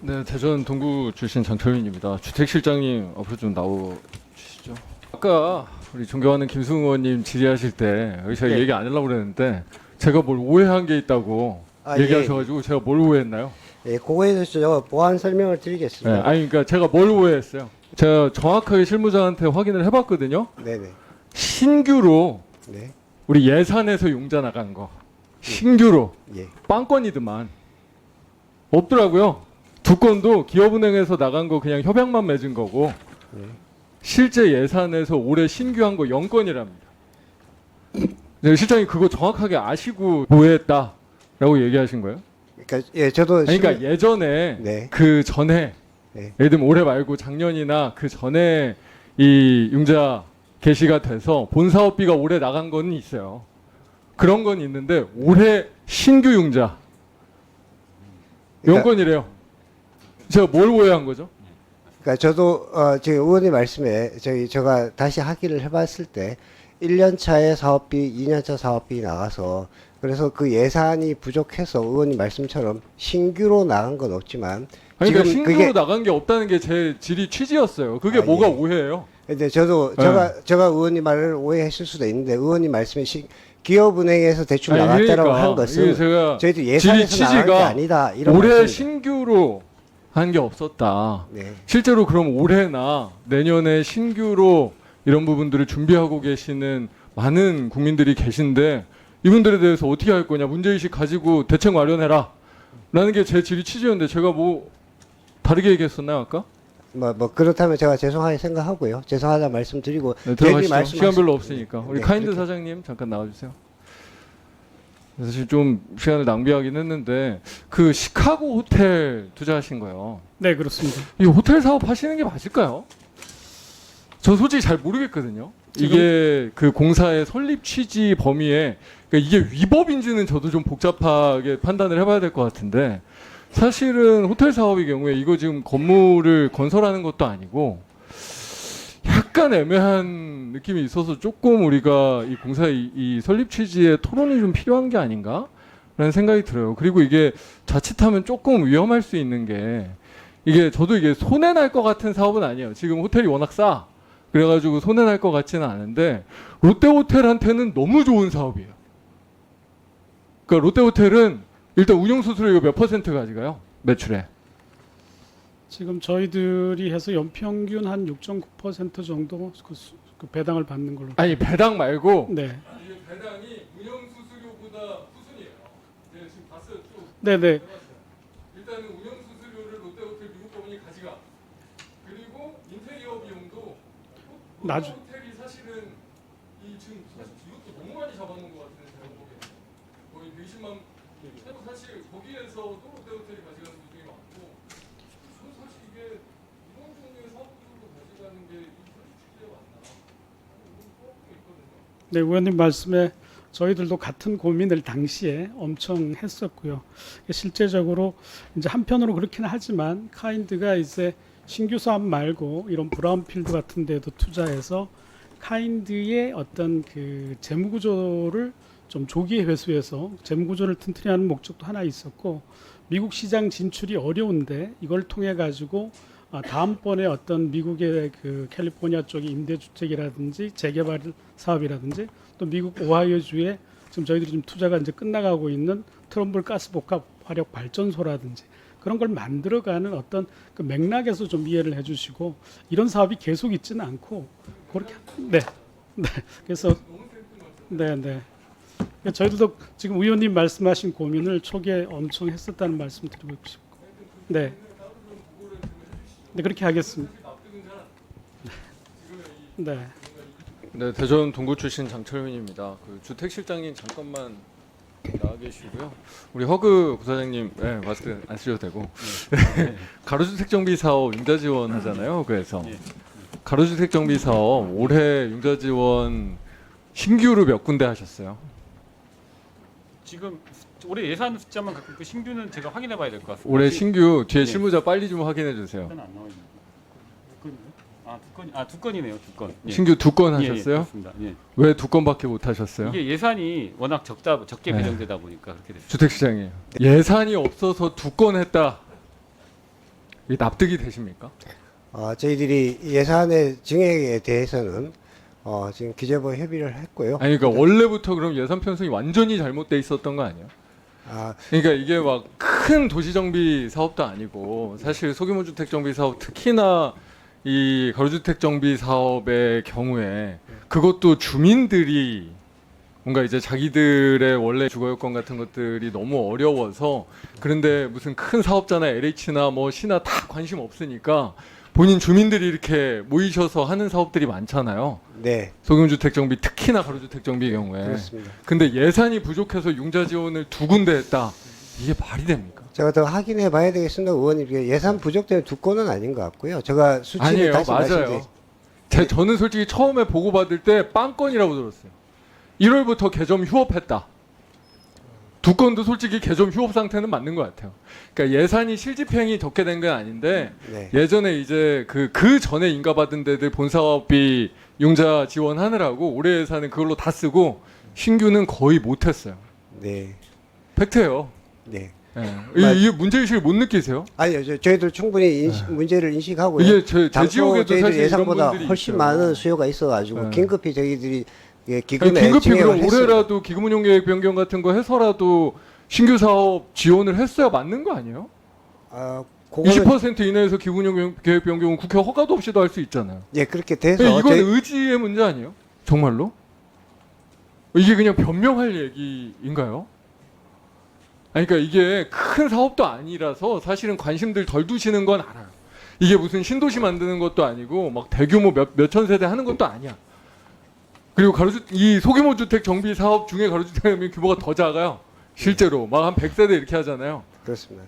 네, 대전 동구 출신 장철민입니다. 주택실장님 앞으로 좀 나오시죠. 아까 우리 존경하는 김승우 의원님 질의하실 때 여기 제가 네. 얘기 안 하려고 그랬는데 제가 뭘 오해한 게 있다고 얘기하셔가지고 제가 뭘 오해했나요? 예, 그거에 대해서 제가 보완 설명을 네, 드리겠습니다. 아니 그러니까 제가 뭘 오해했어요? 제가 정확하게 실무자한테 확인을 해봤거든요. 네네. 신규로 네. 우리 예산에서 융자 나간 거 신규로 예. 빵건이더만 없더라고요. 두 건도 기업은행에서 나간 거 그냥 협약만 맺은 거고 네. 실제 예산에서 올해 신규한 거 0건이랍니다. 네, 실장님 그거 정확하게 아시고 오해했다라고 얘기하신 거예요? 그러니까 예, 저도 아니, 그러니까 예전에 네. 그 전에 네. 예를 들면 올해 말고 작년이나 그 전에 이 융자 개시가 돼서 본 사업비가 올해 나간 건 있어요. 그런 건 있는데 올해 신규 융자 그러니까- 0건이래요. 제가 뭘 오해한 거죠? 그러니까 저도 지금 의원님 말씀에 제가 다시 확인을 해봤을 때 1년 차의 사업비, 2년 차 사업비 나가서 그래서 그 예산이 부족해서 의원님 말씀처럼 신규로 나간 건 없지만 아니, 그러니까 지금 신규로 그게 나간 게 없다는 게 제 질의 취지였어요. 그게 아, 뭐가 예. 오해예요? 근데 저도 네. 제가 의원님 말을 오해했을 수도 있는데 의원님 말씀에 기업은행에서 대출 아니, 나갔다라고 그러니까 한 것은 이게 제가 저희도 질의 예산에서 나간 게 취지가 아니다 이런 올해 말씀입니다. 신규로 한 게 없었다. 네. 실제로 그럼 올해나 내년에 신규로 이런 부분들을 준비하고 계시는 많은 국민들이 계신데 이분들에 대해서 어떻게 할 거냐 문제의식 가지고 대책 마련해라 라는 게 제 질의 취지였는데 제가 뭐 다르게 얘기했었나요 아까? 뭐 그렇다면 제가 죄송하게 생각하고요. 죄송하다 말씀드리고 네, 저희들이 들어가시죠. 시간 별로 없으니까 우리 네, 카인드 그렇게. 사장님 잠깐 나와주세요. 사실 좀 시간을 낭비하긴 했는데 그 시카고 호텔 투자하신 거요. 네, 그렇습니다. 이 호텔 사업 하시는 게 맞을까요? 저 솔직히 잘 모르겠거든요. 이게 그 공사의 설립 취지 범위에 그러니까 이게 위법인지는 저도 좀 복잡하게 판단을 해봐야 될 것 같은데 사실은 호텔 사업의 경우에 이거 지금 건물을 건설하는 것도 아니고 약간 애매한 느낌이 있어서 조금 우리가 이 공사의 이 설립 취지에 토론이 좀 필요한 게 아닌가라는 생각이 들어요. 그리고 이게 자칫하면 조금 위험할 수 있는 게 이게 저도 이게 손해 날 것 같은 사업은 아니에요. 지금 호텔이 워낙 싸. 그래가지고 손해 날 것 같지는 않은데 롯데호텔한테는 너무 좋은 사업이에요. 그러니까 롯데호텔은 일단 운영수수료 몇 퍼센트 가져가요? 매출에. 지금 저희들이 해서 연평균 한 6.9% 정도 그 배당을 받는 걸로. 아니 배당 말고 네, 이게 배당이 운영수수료보다 후순이에요. 네, 지금 봤어요. 쭉. 네, 네. 일단은 운영수수료를 롯데호텔 미국법인이 가져가. 그리고 인테리어 비용도 나중- 롯데호텔이 사실은 이 지금 사실 이것도 너무 많이 잡아놓은 것 같은데 제가 보기에는 거의 120만. 그래도 사실 거기에서도 롯데호텔이 가져가는 비중이 많고 저는 사실 이게 이런 종류의 사업들도 가져가는 게 이 설립 취지에 맞나? 이런 소원도 있거든요. 네, 의원님 말씀에 저희들도 같은 고민을 당시에 엄청 했었고요. 실제적으로 이제 한편으로 그렇긴 하지만 카인드가 이제 신규 사업 말고 이런 브라운필드 같은 데도 투자해서 카인드의 어떤 그 재무 구조를 좀 조기에 회수해서 재무 구조를 튼튼히 하는 목적도 하나 있었고 미국 시장 진출이 어려운데 이걸 통해 가지고 다음번에 어떤 미국의 그 캘리포니아 쪽의 임대주택이라든지 재개발 사업이라든지 또 미국 오하이오주에 지금 저희들이 좀 투자가 이제 끝나가고 있는 트럼블 가스복합 화력 발전소라든지 그런 걸 만들어가는 어떤 그 맥락에서 좀 이해를 해주시고 이런 사업이 계속 있지는 않고 그렇게 네, 네. 그래서 네. 저희들도 지금 의원님 말씀하신 고민을 초기에 엄청 했었다는 말씀 드리고 싶고 네. 네, 그렇게 하겠습니다. 네. 네, 대전 동구 출신 장철민입니다. 그 주택실장님 잠깐만 나와 계시고요. 우리 허그 부사장님, 네, 마스크 안 쓰셔도 되고 가로주택 정비 사업 융자 지원 하잖아요. 그래서 가로주택 정비 사업 올해 융자 지원 신규로 몇 군데 하셨어요? 지금 올해 예산 숫자만 갖고 그 신규는 제가 확인해봐야 될 것 같습니다. 올해 신규 뒤에 네. 실무자 빨리 좀 확인해 주세요. 안 나와 있는 두 건이네요, 두 건. 예. 신규 두 건 예, 하셨어요? 그렇습니다. 예. 왜 두 건밖에 못 하셨어요? 이게 예산이 워낙 적게 네. 배정되다 보니까 그렇게 됐습니다. 주택시장이에요. 예산이 없어서 두 건 했다. 이게 납득이 되십니까? 저희들이 예산의 증액에 대해서는 지금 기재부 협의를 했고요. 아니 그러니까 원래부터 그럼 예산 편성이 완전히 잘못돼 있었던 거 아니에요? 아, 그러니까 이게 막 큰 도시 정비 사업도 아니고 사실 소규모 주택 정비 사업 특히나 이 가로주택 정비 사업의 경우에 그것도 주민들이 뭔가 이제 자기들의 원래 주거 여건 같은 것들이 너무 어려워서 그런데 무슨 큰 사업자나 LH나 뭐 시나 다 관심 없으니까 본인 주민들이 이렇게 모이셔서 하는 사업들이 많잖아요. 네, 소규모 주택 정비 특히나 가로주택 정비의 경우에. 그렇습니다. 근데 예산이 부족해서 융자 지원을 두 군데 했다. 이게 말이 됩니까? 제가 더 확인해 봐야 되겠습니다. 의원님, 이게 예산 부족 때문에 두 건은 아닌 것 같고요. 제가 수치를 아니에요, 다시 맞아요. 말씀드리겠습니다. 저는 솔직히 처음에 보고 받을 때 빵건이라고 들었어요. 1월부터 개점 휴업했다. 두 건도 솔직히 개점 휴업 상태는 맞는 것 같아요. 그러니까 예산이 실집행이 적게 된 건 아닌데 네, 예전에 이제 그 전에 인가받은 데들 본사업비 융자 지원하느라고 올해 예산은 그걸로 다 쓰고 신규는 거의 못했어요. 네, 팩트예요. 네. 예. 이 문제의식을 못 느끼세요? 아니요, 저희들 충분히 문제를 인식하고요. 이게 제 당초 지역에도 저희들 사실 예상보다 이런 분들이 훨씬 있어요. 많은 수요가 있어가지고 네. 긴급히 저희들이 아니, 기금에 긴급히 증액을 그럼 했습니다. 올해라도 기금운용계획 변경 같은 거 해서라도 신규 사업 지원을 했어야 맞는 거 아니에요? 그거는 20% 이내에서 기금운용계획 변경은 국회 허가도 없이도 할 수 있잖아요. 예, 그렇게 돼서 이건 저희- 의지의 문제 아니에요? 정말로? 이게 그냥 변명할 얘기인가요? 아니, 그러니까 이게 큰 사업도 아니라서 사실은 관심들 덜 두시는 건 알아요. 이게 무슨 신도시 만드는 것도 아니고 막 대규모 몇천 세대 하는 것도 아니야. 그리고 이 소규모 주택 정비 사업 중에 가로주택 규모가 더 작아요. 실제로 막 한 100세대 이렇게 하잖아요. 그렇습니다.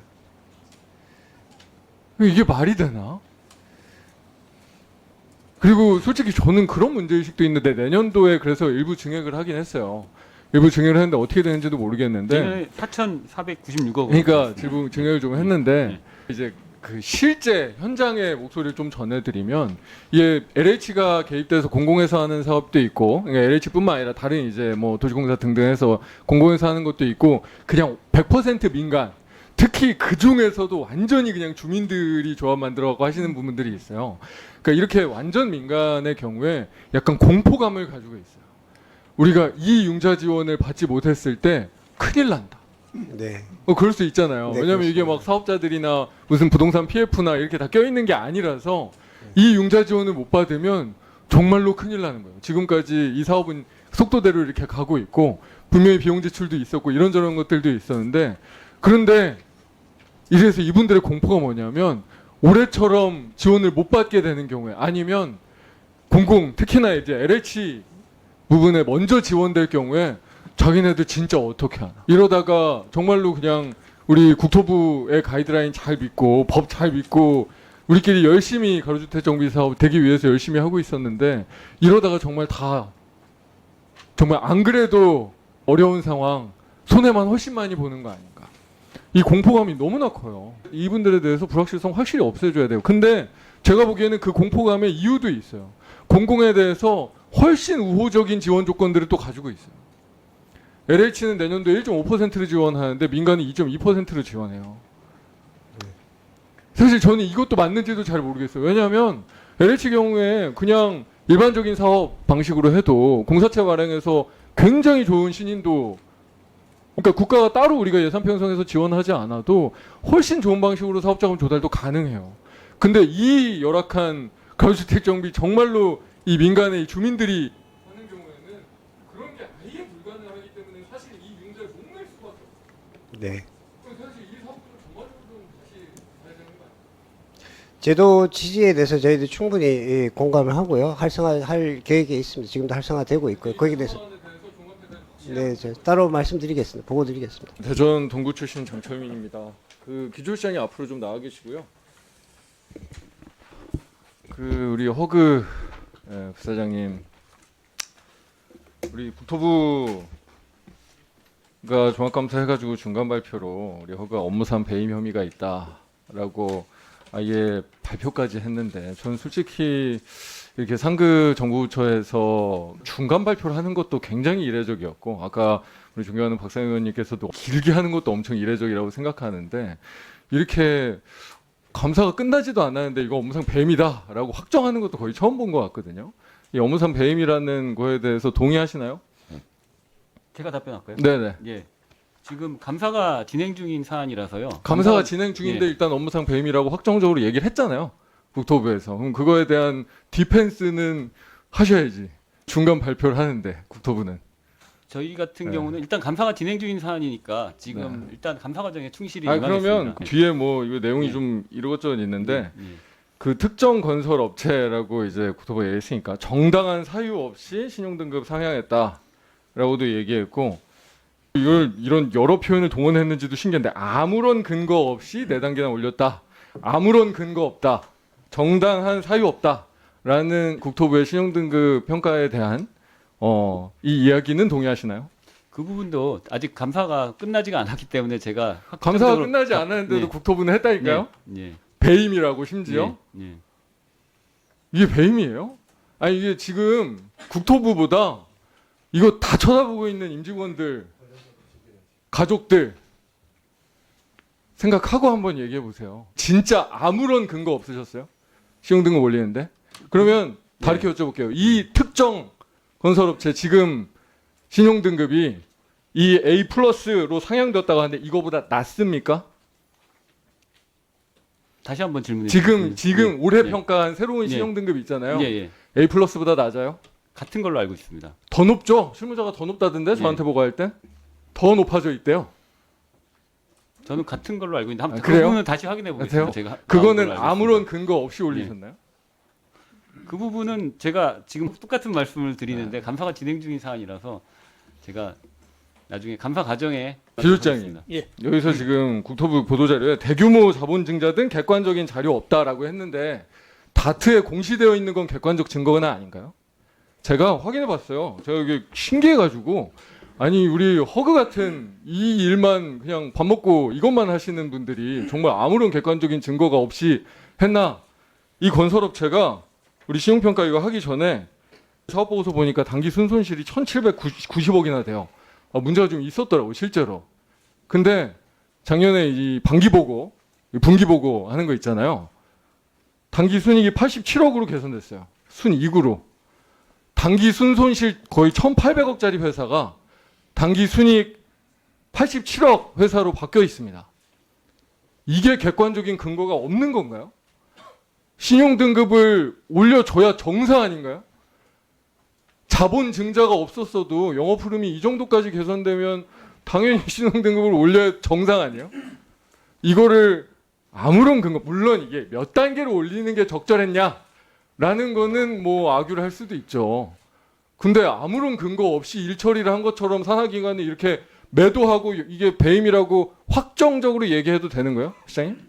이게 말이 되나? 그리고 솔직히 저는 그런 문제의식도 있는데 내년도에 그래서 일부 증액을 하긴 했어요. 일부 증액을 했는데 어떻게 되는지도 모르겠는데 내년에 4,496억. 그러니까 지금 증액을 좀 했는데 이제 그 실제 현장의 목소리를 좀 전해드리면 이게 LH가 개입돼서 공공에서 하는 사업도 있고 그러니까 LH뿐만 아니라 다른 이제 뭐 도시공사 등등 해서 공공에서 하는 것도 있고 그냥 100% 민간 특히 그 중에서도 완전히 그냥 주민들이 조합 만들어가고 하시는 부분들이 있어요. 그러니까 이렇게 완전 민간의 경우에 약간 공포감을 가지고 있어요. 우리가 이 융자 지원을 받지 못했을 때 큰일 난다. 네, 그럴 수 있잖아요. 네, 왜냐하면 이게 막 사업자들이나 무슨 부동산 PF나 이렇게 다 껴있는 게 아니라서 이 융자 지원을 못 받으면 정말로 큰일 나는 거예요. 지금까지 이 사업은 속도대로 이렇게 가고 있고 분명히 비용 지출도 있었고 이런저런 것들도 있었는데 그런데 이래서 이분들의 공포가 뭐냐면 올해처럼 지원을 못 받게 되는 경우에 아니면 특히나 이제 LH 부분에 먼저 지원될 경우에 자기네들 진짜 어떻게 하나 이러다가 정말로 그냥 우리 국토부의 가이드라인 잘 믿고 법 잘 믿고 우리끼리 열심히 가로주택 정비 사업 되기 위해서 열심히 하고 있었는데 이러다가 정말 안 그래도 어려운 상황 손해만 훨씬 많이 보는 거 아닌가. 이 공포감이 너무나 커요. 이분들에 대해서 불확실성 확실히 없애줘야 돼요. 근데 제가 보기에는 그 공포감의 이유도 있어요. 공공에 대해서 훨씬 우호적인 지원 조건들을 또 가지고 있어요. LH는 내년도에 1.5%를 지원하는데 민간은 2.2%를 지원해요. 사실 저는 이것도 맞는지도 잘 모르겠어요. 왜냐하면 LH 경우에 그냥 일반적인 사업 방식으로 해도 공사채 발행해서 굉장히 좋은 신인도 그러니까 국가가 따로 우리가 예산 편성해서 지원하지 않아도 훨씬 좋은 방식으로 사업자금 조달도 가능해요. 근데 이 열악한 가로주택 정비 정말로 이 민간의 주민들이 하는 경우에는 그런 게 아예 불가능하기 때문에 사실 이 융자를 못 낼 수밖에 없어요. 네. 사실 이 사업도 전반적으로 좀 다시 봐야 되는 거 아니에요? 제도 취지에 대해서 저희도 충분히 공감을 하고요. 활성화할 계획이 있습니다. 지금도 활성화되고 있고요. 거기에 대해서 네, 저 따로 말씀드리겠습니다. 보고 드리겠습니다. 대전 동구 출신 장철민입니다. 그 기조시장이 앞으로 좀 나와 계시고요. 그 우리 허그 부사장님, 우리 국토부가 종합감사해가지고 중간 발표로 우리 허그 업무상 배임 혐의가 있다라고 아예 발표까지 했는데, 저는 솔직히 이렇게 상급 정부처에서 중간 발표를 하는 것도 굉장히 이례적이었고, 아까 우리 존경하는 박상현 의원님께서도 길게 하는 것도 엄청 이례적이라고 생각하는데, 이렇게 감사가 끝나지도 않았는데 이거 업무상 배임이다라고 확정하는 것도 거의 처음 본 것 같거든요. 이 업무상 배임이라는 거에 대해서 동의하시나요? 제가 답변할까요? 네네. 예. 지금 감사가 진행 중인 사안이라서요. 감사가 진행 중인데 예. 일단 업무상 배임이라고 확정적으로 얘기를 했잖아요. 국토부에서. 그럼 그거에 대한 디펜스는 하셔야지. 중간 발표를 하는데 국토부는. 저희 같은 네. 경우는 일단 감사가 진행 중인 사안이니까 지금 일단 감사 과정에 충실히 임하겠습니다. 그러면 예. 뒤에 뭐 이거 내용이 예. 좀 이것저것 있는데 예. 그 특정 건설 업체라고 이제 국토부가 얘기했으니까 정당한 사유 없이 신용등급 상향했다라고도 얘기했고 이걸 이런 여러 표현을 동원했는지도 신기한데 아무런 근거 없이 4단계나 올렸다. 아무런 근거 없다. 정당한 사유 없다라는 국토부의 신용등급 평가에 대한 이 이야기는 동의하시나요? 그 부분도 아직 감사가 끝나지가 않았기 때문에 제가 감사가 확정적으로 끝나지 않았는데도 예. 국토부는 했다니까요. 예. 배임이라고 심지어. 예. 예. 이게 배임이에요? 아니 이게 지금 국토부보다 이거 다 쳐다보고 있는 임직원들, 가족들 생각하고 한번 얘기해 보세요. 진짜 아무런 근거 없으셨어요? 신용등급 올리는데? 그러면 다르게 여쭤볼게요. 이 특정 건설업체 지금 신용등급이 이 A 플러스로 상향되었다고 하는데 이거보다 낮습니까? 다시 한번 질문해 지금 주세요. 예. 올해 예. 평가한 새로운 예. 신용등급 있잖아요. 예, 예. A 플러스보다 낮아요? 같은 걸로 알고 있습니다. 더 높죠? 실무자가 더 높다던데 저한테 보고할 때? 더 높아져 있대요. 저는 같은 걸로 알고 있는데 한번 그 그래요? 부분은 다시 확인해 보겠습니다. 같아요? 제가 그거는 알고 아무런 있습니다. 근거 없이 올리셨나요? 그 부분은 제가 지금 똑같은 말씀을 드리는데 감사가 진행 중인 사안이라서 제가 나중에 감사 과정에 기술장님, 하겠습니다. 여기서 지금 국토부 보도자료에 대규모 자본 증자 등 객관적인 자료 없다라고 했는데 다트에 공시되어 있는 건 객관적 증거는 아닌가요? 제가 확인해 봤어요. 제가 이게 신기해가지고 아니 우리 허그 같은 이 일만 그냥 밥 먹고 이것만 하시는 분들이 정말 아무런 객관적인 증거가 없이 했나? 이 건설업체가 우리 신용평가 이거 하기 전에 사업보고서 보니까 단기 순손실이 1,790억이나 돼요. 문제가 좀 있었더라고 실제로. 근데 작년에 이 반기보고, 분기보고 하는 거 있잖아요. 단기 순이익이 87억으로 개선됐어요. 순이익으로. 단기 순손실 거의 1,800억짜리 회사가 단기 순이익 87억 회사로 바뀌어 있습니다. 이게 객관적인 근거가 없는 건가요? 신용등급을 올려줘야 정상 아닌가요? 자본 증자가 없었어도 영업 흐름이 이 정도까지 개선되면 당연히 신용등급을 올려야 정상 아니에요? 이거를 아무런 근거, 물론 이게 몇 단계로 올리는 게 적절했냐라는 거는 뭐 악유를 할 수도 있죠. 근데 아무런 근거 없이 일처리를 한 것처럼 산하기관이 이렇게 매도하고 이게 배임이라고 확정적으로 얘기해도 되는 거예요? 시장님?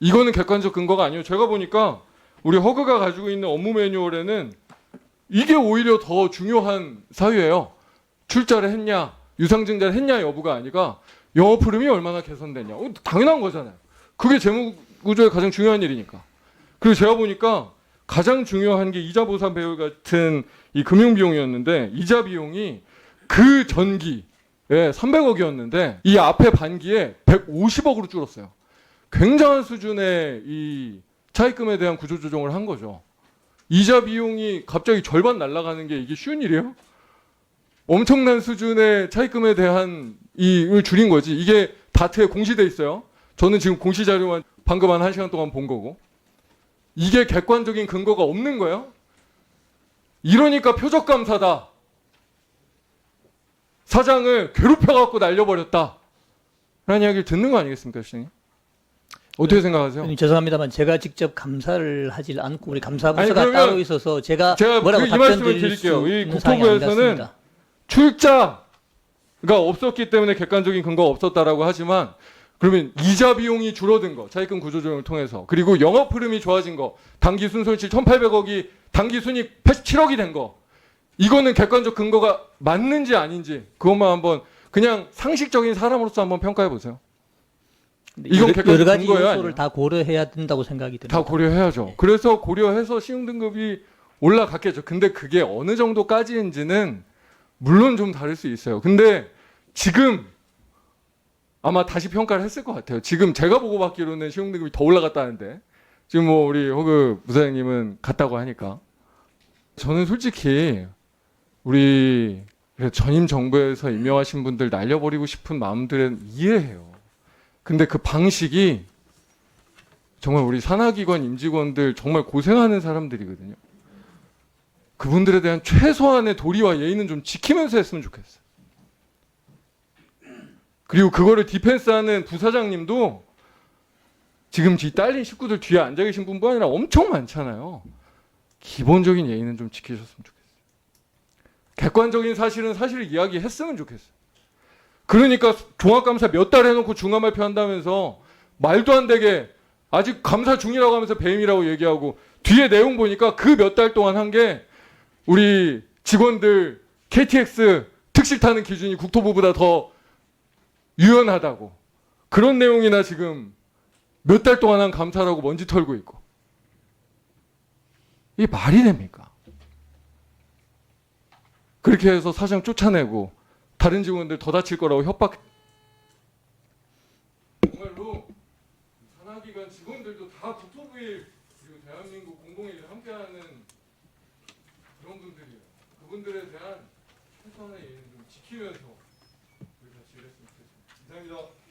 이거는 객관적 근거가 아니에요. 제가 보니까 우리 허그가 가지고 있는 업무 매뉴얼에는 이게 오히려 더 중요한 사유예요. 출자를 했냐, 유상증자를 했냐 여부가 아니라 영업 흐름이 얼마나 개선됐냐. 당연한 거잖아요. 그게 재무구조의 가장 중요한 일이니까. 그리고 제가 보니까 가장 중요한 게 이자 보상 배분 같은 이 금융 비용이었는데 이자 비용이 그 전기에 300억이었는데 이 앞에 반기에 150억으로 줄었어요. 굉장한 수준의 이 차입금에 대한 구조 조정을 한 거죠. 이자 비용이 갑자기 절반 날아가는 게 이게 쉬운 일이에요? 엄청난 수준의 차입금에 대한 이을 줄인 거지. 이게 다트에 공시돼 있어요. 저는 지금 공시 자료만 방금 한 1시간 동안 본 거고. 이게 객관적인 근거가 없는 거예요? 이러니까 표적 감사다. 사장을 괴롭혀갖고 날려버렸다. 라는 이야기를 듣는 거 아니겠습니까, 시장님? 어떻게 생각하세요? 죄송합니다만 제가 직접 감사를 하지 않고 우리 감사부서가 아니, 그러면 따로 있어서 제가 제가 뭐라고 이 말씀을 답변드릴 수 드릴게요. 이 있는 사항이 국토부에서는 아니었습니다. 출자가 없었기 때문에 객관적인 근거가 없었다라고 하지만 그러면 이자 비용이 줄어든 거, 차입금 구조조정을 통해서 그리고 영업 흐름이 좋아진 거, 단기 순손실 1,800억이 단기 순이익 87억이 된 거, 이거는 객관적 근거가 맞는지 아닌지 그것만 한번 그냥 상식적인 사람으로서 한번 평가해 보세요. 이건 여러 가지 근거예요, 요소를 아니에요? 다 고려해야 된다고 생각이 듭니다. 다 고려해야죠. 네. 그래서 고려해서 신용등급이 올라갔겠죠. 근데 그게 어느 정도까지인지는 물론 좀 다를 수 있어요. 근데 지금 아마 다시 평가를 했을 것 같아요. 지금 제가 보고받기로는 신용등급이 더 올라갔다는데 지금 뭐 우리 허그 부사장님은 갔다고 하니까 저는 솔직히 우리 전임 정부에서 임명하신 분들 날려버리고 싶은 마음들은 이해해요. 근데 그 방식이 정말 우리 산하기관 임직원들 정말 고생하는 사람들이거든요. 그분들에 대한 최소한의 도리와 예의는 좀 지키면서 했으면 좋겠어요. 그리고 그거를 디펜스하는 부사장님도 지금 지 딸린 식구들 뒤에 앉아 계신 분뿐 아니라 엄청 많잖아요. 기본적인 예의는 좀 지키셨으면 좋겠어요. 객관적인 사실을 이야기했으면 좋겠어요. 그러니까 종합감사 몇 달 해놓고 중간발표 한다면서 말도 안 되게 아직 감사 중이라고 하면서 배임이라고 얘기하고 뒤에 내용 보니까 그 몇 달 동안 한 게 우리 직원들 KTX 특실 타는 기준이 국토부보다 더 유연하다고 그런 내용이나 지금 몇 달 동안 한 감사라고 먼지 털고 있고 이게 말이 됩니까? 그렇게 해서 사장 쫓아내고 다른 직원들 더 다칠 거라고 협박. 정말로 산하기관 직원들도 다 국토부일 그리고 대한민국 공공일에 함께하는 그런 분들이에요. 그분들에 대한 최소한의 예의는 좀 지키면서 우리 같이 일했으면 좋겠습니다. 이상입니다.